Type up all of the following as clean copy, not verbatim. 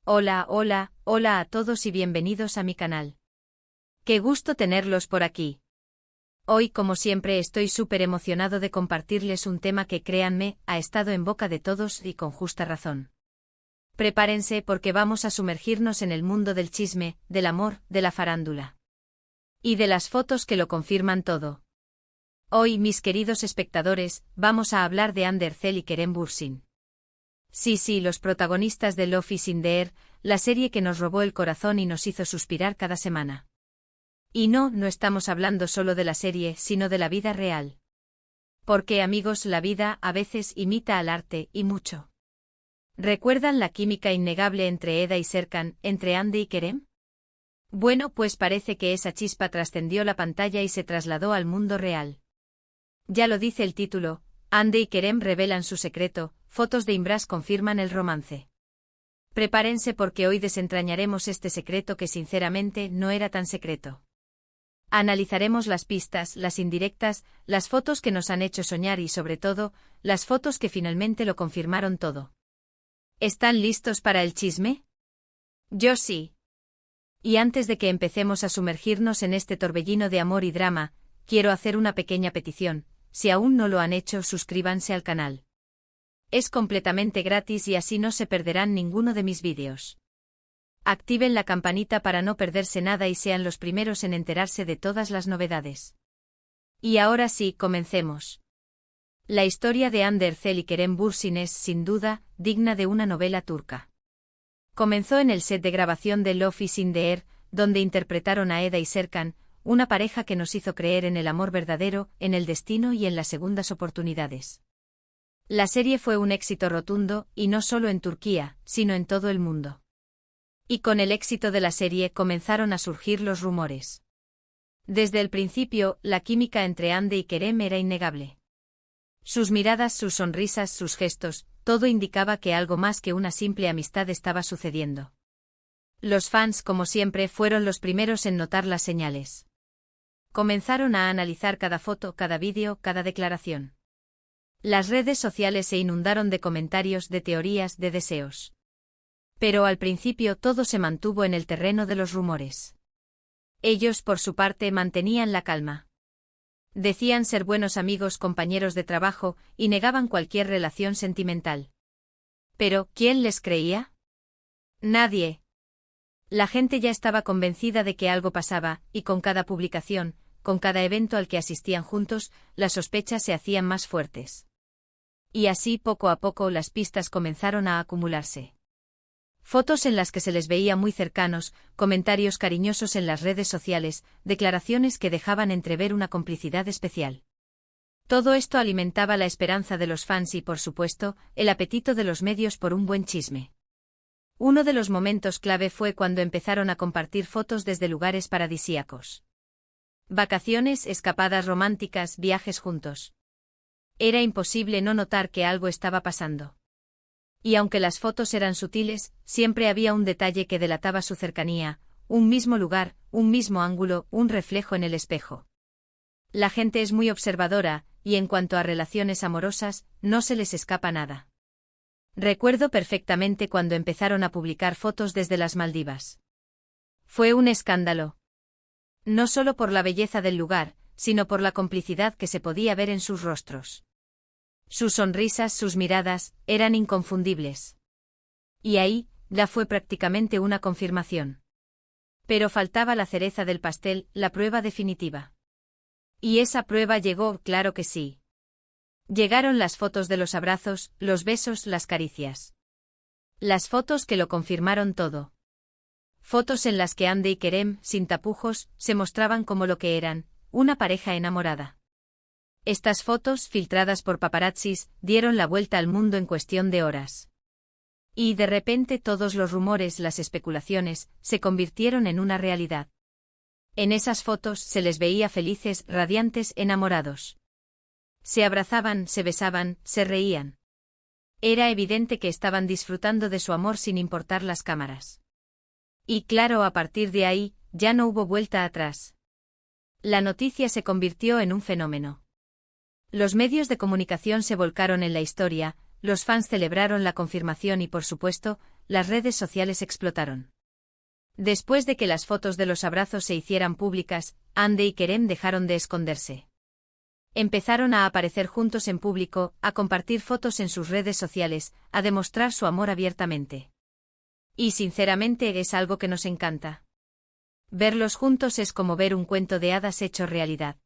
Hola, hola, hola a todos y bienvenidos a mi canal. Qué gusto tenerlos por aquí. Hoy, como siempre, estoy súper emocionado de compartirles un tema que, créanme, ha estado en boca de todos y con justa razón. Prepárense porque vamos a sumergirnos en el mundo del chisme, del amor, de la farándula. Y de las fotos que lo confirman todo. Hoy, mis queridos espectadores, vamos a hablar de Ander Zel y Kerem Bürsin. Sí, los protagonistas de Love is in the Air, la serie que nos robó el corazón y nos hizo suspirar cada semana. Y no estamos hablando solo de la serie, sino de la vida real. Porque, amigos, la vida a veces imita al arte, y mucho. ¿Recuerdan la química innegable entre Eda y Serkan, entre Hande y Kerem? Bueno, pues parece que esa chispa trascendió la pantalla y se trasladó al mundo real. Ya lo dice el título, Hande y Kerem revelan su secreto, fotos de Imbras confirman el romance. Prepárense porque hoy desentrañaremos este secreto que sinceramente no era tan secreto. Analizaremos las pistas, las indirectas, las fotos que nos han hecho soñar y sobre todo, las fotos que finalmente lo confirmaron todo. ¿Están listos para el chisme? Yo sí. Y antes de que empecemos a sumergirnos en este torbellino de amor y drama, quiero hacer una pequeña petición. Si aún no lo han hecho, suscríbanse al canal. Es completamente gratis y así no se perderán ninguno de mis vídeos. Activen la campanita para no perderse nada y sean los primeros en enterarse de todas las novedades. Y ahora sí, comencemos. La historia de Ander Zel y Kerem Bürsin es, sin duda, digna de una novela turca. Comenzó en el set de grabación de Love is in the Air, donde interpretaron a Eda y Serkan, una pareja que nos hizo creer en el amor verdadero, en el destino y en las segundas oportunidades. La serie fue un éxito rotundo, y no solo en Turquía, sino en todo el mundo. Y con el éxito de la serie comenzaron a surgir los rumores. Desde el principio, la química entre Hande y Kerem era innegable. Sus miradas, sus sonrisas, sus gestos, todo indicaba que algo más que una simple amistad estaba sucediendo. Los fans, como siempre, fueron los primeros en notar las señales. Comenzaron a analizar cada foto, cada vídeo, cada declaración. Las redes sociales se inundaron de comentarios, de teorías, de deseos. Pero al principio todo se mantuvo en el terreno de los rumores. Ellos, por su parte, mantenían la calma. Decían ser buenos amigos, compañeros de trabajo, y negaban cualquier relación sentimental. Pero, ¿quién les creía? Nadie. La gente ya estaba convencida de que algo pasaba, y con cada publicación, con cada evento al que asistían juntos, las sospechas se hacían más fuertes. Y así, poco a poco, las pistas comenzaron a acumularse. Fotos en las que se les veía muy cercanos, comentarios cariñosos en las redes sociales, declaraciones que dejaban entrever una complicidad especial. Todo esto alimentaba la esperanza de los fans y, por supuesto, el apetito de los medios por un buen chisme. Uno de los momentos clave fue cuando empezaron a compartir fotos desde lugares paradisíacos. Vacaciones, escapadas románticas, viajes juntos. Era imposible no notar que algo estaba pasando. Y aunque las fotos eran sutiles, siempre había un detalle que delataba su cercanía, un mismo lugar, un mismo ángulo, un reflejo en el espejo. La gente es muy observadora, y en cuanto a relaciones amorosas, no se les escapa nada. Recuerdo perfectamente cuando empezaron a publicar fotos desde las Maldivas. Fue un escándalo. No solo por la belleza del lugar, sino por la complicidad que se podía ver en sus rostros. Sus sonrisas, sus miradas, eran inconfundibles. Y ahí, ya fue prácticamente una confirmación. Pero faltaba la cereza del pastel, la prueba definitiva. Y esa prueba llegó, claro que sí. Llegaron las fotos de los abrazos, los besos, las caricias. Las fotos que lo confirmaron todo. Fotos en las que Hande y Kerem, sin tapujos, se mostraban como lo que eran, una pareja enamorada. Estas fotos, filtradas por paparazzis, dieron la vuelta al mundo en cuestión de horas. Y de repente todos los rumores, las especulaciones, se convirtieron en una realidad. En esas fotos se les veía felices, radiantes, enamorados. Se abrazaban, se besaban, se reían. Era evidente que estaban disfrutando de su amor sin importar las cámaras. Y claro, a partir de ahí, ya no hubo vuelta atrás. La noticia se convirtió en un fenómeno. Los medios de comunicación se volcaron en la historia, los fans celebraron la confirmación y, por supuesto, las redes sociales explotaron. Después de que las fotos de los abrazos se hicieran públicas, Hande y Kerem dejaron de esconderse. Empezaron a aparecer juntos en público, a compartir fotos en sus redes sociales, a demostrar su amor abiertamente. Y sinceramente es algo que nos encanta. Verlos juntos es como ver un cuento de hadas hecho realidad.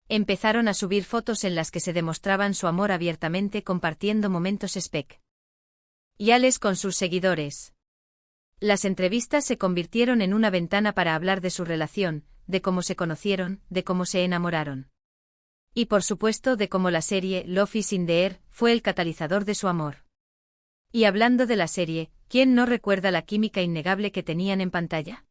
Empezaron a subir fotos en las que se demostraban su amor abiertamente compartiendo momentos especiales con sus seguidores. Las entrevistas se convirtieron en una ventana para hablar de su relación, de cómo se conocieron, de cómo se enamoraron. Y por supuesto de cómo la serie Love is in the Air fue el catalizador de su amor. Y hablando de la serie, ¿quién no recuerda la química innegable que tenían en pantalla?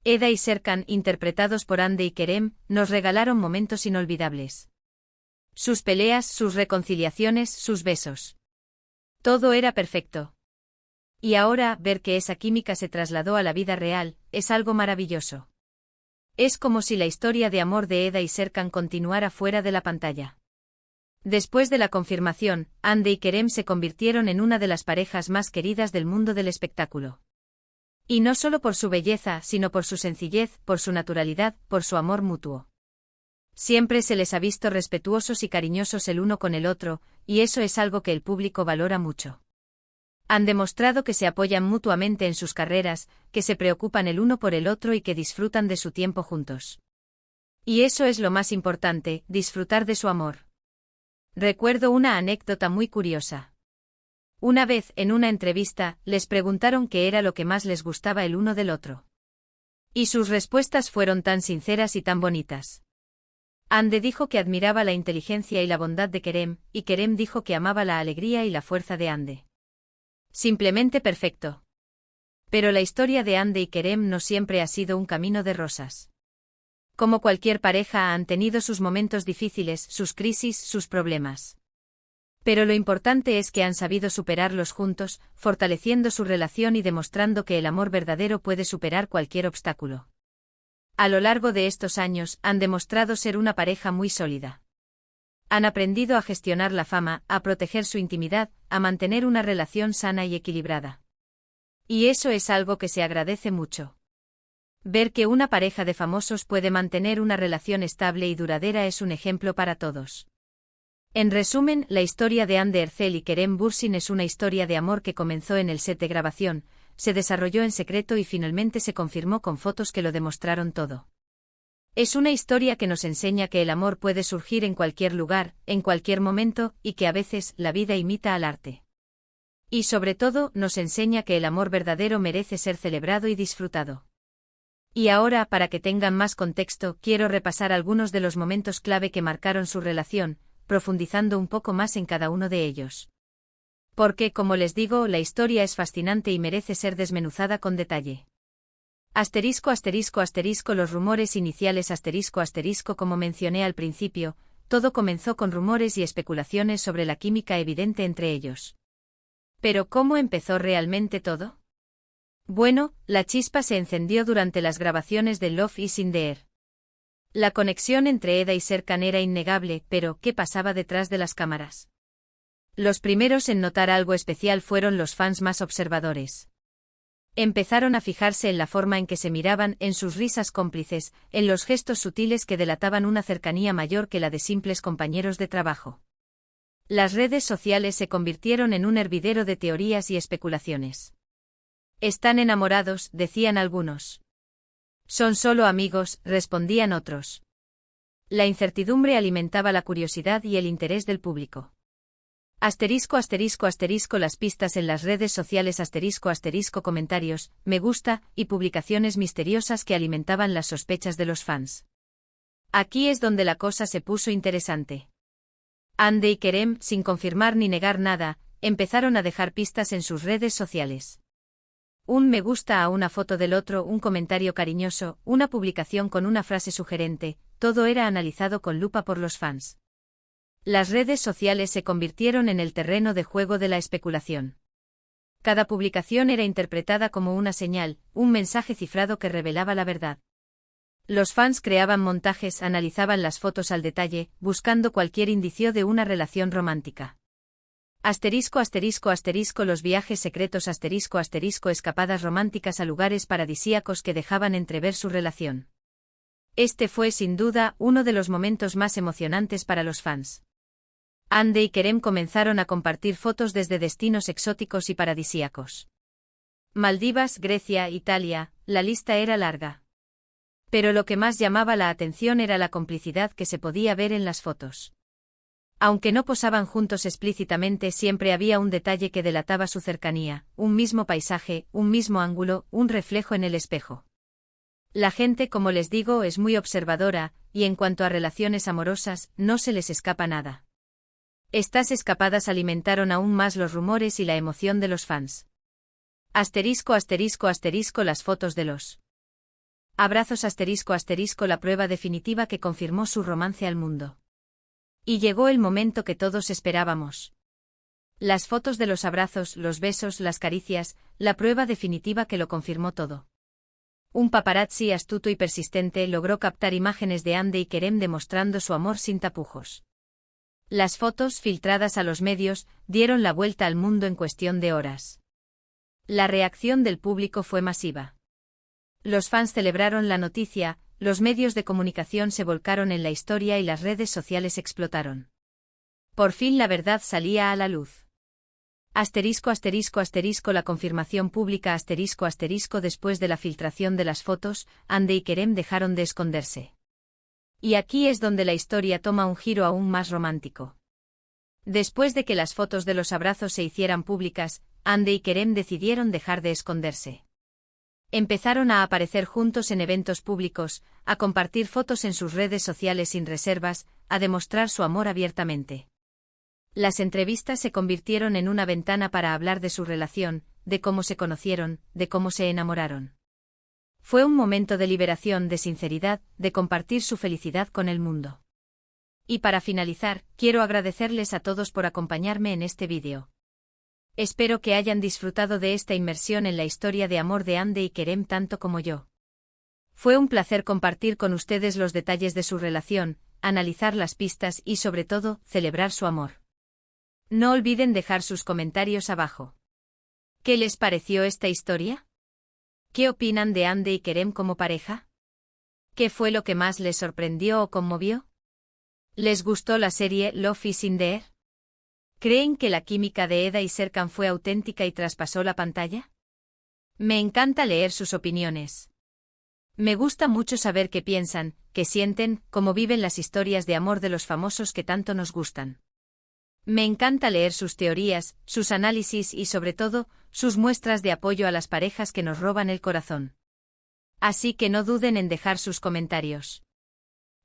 Eda y Serkan, interpretados por Hande y Kerem, nos regalaron momentos inolvidables. Sus peleas, sus reconciliaciones, sus besos. Todo era perfecto. Y ahora, ver que esa química se trasladó a la vida real, es algo maravilloso. Es como si la historia de amor de Eda y Serkan continuara fuera de la pantalla. Después de la confirmación, Hande y Kerem se convirtieron en una de las parejas más queridas del mundo del espectáculo. Y no solo por su belleza, sino por su sencillez, por su naturalidad, por su amor mutuo. Siempre se les ha visto respetuosos y cariñosos el uno con el otro, y eso es algo que el público valora mucho. Han demostrado que se apoyan mutuamente en sus carreras, que se preocupan el uno por el otro y que disfrutan de su tiempo juntos. Y eso es lo más importante, disfrutar de su amor. Recuerdo una anécdota muy curiosa. Una vez, en una entrevista, les preguntaron qué era lo que más les gustaba el uno del otro. Y sus respuestas fueron tan sinceras y tan bonitas. Hande dijo que admiraba la inteligencia y la bondad de Kerem, y Kerem dijo que amaba la alegría y la fuerza de Hande. Simplemente perfecto. Pero la historia de Hande y Kerem no siempre ha sido un camino de rosas. Como cualquier pareja han tenido sus momentos difíciles, sus crisis, sus problemas. Pero lo importante es que han sabido superarlos juntos, fortaleciendo su relación y demostrando que el amor verdadero puede superar cualquier obstáculo. A lo largo de estos años, han demostrado ser una pareja muy sólida. Han aprendido a gestionar la fama, a proteger su intimidad, a mantener una relación sana y equilibrada. Y eso es algo que se agradece mucho. Ver que una pareja de famosos puede mantener una relación estable y duradera es un ejemplo para todos. En resumen, la historia de Hande Erçel y Kerem Bürsin es una historia de amor que comenzó en el set de grabación, se desarrolló en secreto y finalmente se confirmó con fotos que lo demostraron todo. Es una historia que nos enseña que el amor puede surgir en cualquier lugar, en cualquier momento, y que a veces la vida imita al arte. Y sobre todo, nos enseña que el amor verdadero merece ser celebrado y disfrutado. Y ahora, para que tengan más contexto, quiero repasar algunos de los momentos clave que marcaron su relación, profundizando un poco más en cada uno de ellos. Porque, como les digo, la historia es fascinante y merece ser desmenuzada con detalle. Asterisco asterisco asterisco los rumores iniciales asterisco asterisco como mencioné al principio, todo comenzó con rumores y especulaciones sobre la química evidente entre ellos. ¿Pero cómo empezó realmente todo? Bueno, la chispa se encendió durante las grabaciones de Love is in the Air. La conexión entre Eda y Serkan era innegable, pero ¿qué pasaba detrás de las cámaras? Los primeros en notar algo especial fueron los fans más observadores. Empezaron a fijarse en la forma en que se miraban, en sus risas cómplices, en los gestos sutiles que delataban una cercanía mayor que la de simples compañeros de trabajo. Las redes sociales se convirtieron en un hervidero de teorías y especulaciones. Están enamorados, decían algunos. Son solo amigos, respondían otros. La incertidumbre alimentaba la curiosidad y el interés del público. Asterisco asterisco asterisco las pistas en las redes sociales asterisco asterisco comentarios, me gusta, y publicaciones misteriosas que alimentaban las sospechas de los fans. Aquí es donde la cosa se puso interesante. Hande y Kerem, sin confirmar ni negar nada, empezaron a dejar pistas en sus redes sociales. Un me gusta a una foto del otro, un comentario cariñoso, una publicación con una frase sugerente, todo era analizado con lupa por los fans. Las redes sociales se convirtieron en el terreno de juego de la especulación. Cada publicación era interpretada como una señal, un mensaje cifrado que revelaba la verdad. Los fans creaban montajes, analizaban las fotos al detalle, buscando cualquier indicio de una relación romántica. Asterisco asterisco asterisco los viajes secretos asterisco asterisco escapadas románticas a lugares paradisíacos que dejaban entrever su relación. Este fue sin duda uno de los momentos más emocionantes para los fans. Ande y Kerem comenzaron a compartir fotos desde destinos exóticos y paradisíacos. Maldivas, Grecia, Italia, la lista era larga. Pero lo que más llamaba la atención era la complicidad que se podía ver en las fotos. Aunque no posaban juntos explícitamente, siempre había un detalle que delataba su cercanía, un mismo paisaje, un mismo ángulo, un reflejo en el espejo. La gente, como les digo, es muy observadora, y en cuanto a relaciones amorosas, no se les escapa nada. Estas escapadas alimentaron aún más los rumores y la emoción de los fans. Asterisco asterisco asterisco las fotos de los abrazos asterisco asterisco la prueba definitiva que confirmó su romance al mundo. Y llegó el momento que todos esperábamos. Las fotos de los abrazos, los besos, las caricias, la prueba definitiva que lo confirmó todo. Un paparazzi astuto y persistente logró captar imágenes de Ande y Kerem demostrando su amor sin tapujos. Las fotos, filtradas a los medios, dieron la vuelta al mundo en cuestión de horas. La reacción del público fue masiva. Los fans celebraron la noticia, los medios de comunicación se volcaron en la historia y las redes sociales explotaron. Por fin la verdad salía a la luz. Asterisco asterisco asterisco la confirmación pública asterisco asterisco después de la filtración de las fotos, Ande y Kerem dejaron de esconderse. Y aquí es donde la historia toma un giro aún más romántico. Después de que las fotos de los abrazos se hicieran públicas, Ande y Kerem decidieron dejar de esconderse. Empezaron a aparecer juntos en eventos públicos, a compartir fotos en sus redes sociales sin reservas, a demostrar su amor abiertamente. Las entrevistas se convirtieron en una ventana para hablar de su relación, de cómo se conocieron, de cómo se enamoraron. Fue un momento de liberación, de sinceridad, de compartir su felicidad con el mundo. Y para finalizar, quiero agradecerles a todos por acompañarme en este vídeo. Espero que hayan disfrutado de esta inmersión en la historia de amor de Ande y Kerem tanto como yo. Fue un placer compartir con ustedes los detalles de su relación, analizar las pistas y sobre todo, celebrar su amor. No olviden dejar sus comentarios abajo. ¿Qué les pareció esta historia? ¿Qué opinan de Ande y Kerem como pareja? ¿Qué fue lo que más les sorprendió o conmovió? ¿Les gustó la serie Love is in the Air? ¿Creen que la química de Eda y Serkan fue auténtica y traspasó la pantalla? Me encanta leer sus opiniones. Me gusta mucho saber qué piensan, qué sienten, cómo viven las historias de amor de los famosos que tanto nos gustan. Me encanta leer sus teorías, sus análisis y sobre todo, sus muestras de apoyo a las parejas que nos roban el corazón. Así que no duden en dejar sus comentarios.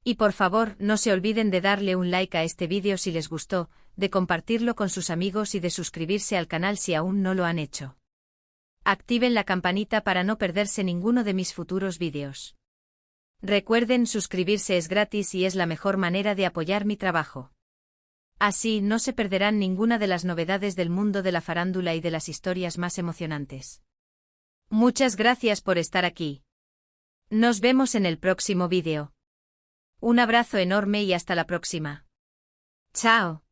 Y por favor, no se olviden de darle un like a este vídeo si les gustó, de compartirlo con sus amigos y de suscribirse al canal si aún no lo han hecho. Activen la campanita para no perderse ninguno de mis futuros vídeos. Recuerden, suscribirse es gratis y es la mejor manera de apoyar mi trabajo. Así no se perderán ninguna de las novedades del mundo de la farándula y de las historias más emocionantes. Muchas gracias por estar aquí. Nos vemos en el próximo vídeo. Un abrazo enorme y hasta la próxima. Chao.